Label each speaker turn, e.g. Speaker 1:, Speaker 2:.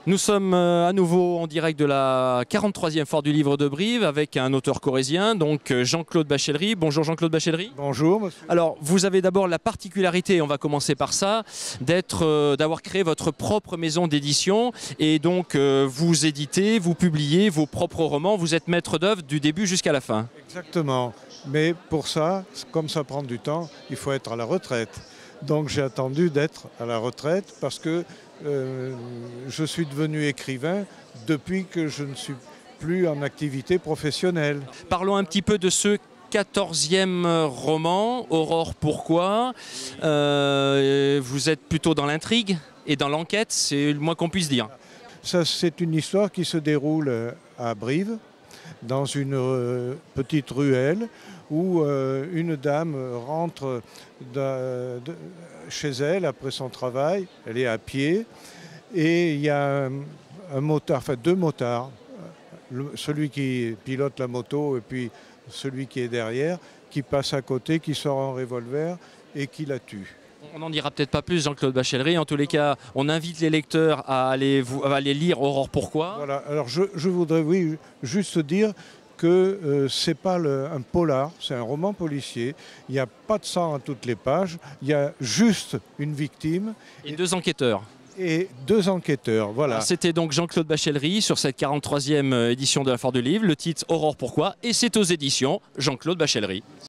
Speaker 1: Nous sommes à nouveau en direct de la 43e Foire du Livre de Brive avec un auteur corrézien, donc Jean-Claude Bachellery. Bonjour Jean-Claude Bachellery.
Speaker 2: Bonjour monsieur.
Speaker 1: Alors vous avez d'abord la particularité, on va commencer par ça, d'avoir créé votre propre maison d'édition et donc vous éditez, vous publiez vos propres romans, vous êtes maître d'œuvre du début jusqu'à la fin.
Speaker 2: Exactement, mais pour ça, comme ça prend du temps, il faut être à la retraite. Donc j'ai attendu d'être à la retraite parce que je suis devenu écrivain depuis que je ne suis plus en activité professionnelle.
Speaker 1: Parlons un petit peu de ce 14e roman, Aurore pourquoi. Vous êtes plutôt dans l'intrigue et dans l'enquête, c'est le moins qu'on puisse dire.
Speaker 2: Ça, c'est une histoire qui se déroule à Brive, dans une petite ruelle où une dame rentre chez elle après son travail, elle est à pied, et il y a un motard, enfin deux motards, celui qui pilote la moto et puis celui qui est derrière, qui passe à côté, qui sort un revolver et qui la tue.
Speaker 1: On n'en dira peut-être pas plus, Jean-Claude Bachellery. En tous les cas, on invite les lecteurs à aller lire Aurore pourquoi.
Speaker 2: Voilà, alors je voudrais juste dire que c'est pas un polar, c'est un roman policier. Il n'y a pas de sang à toutes les pages, il y a juste une victime.
Speaker 1: Et deux enquêteurs.
Speaker 2: Et deux enquêteurs, voilà.
Speaker 1: C'était donc Jean-Claude Bachellery sur cette 43e édition de la Foire du Livre. Le titre Aurore pourquoi et c'est aux éditions Jean-Claude Bachellery.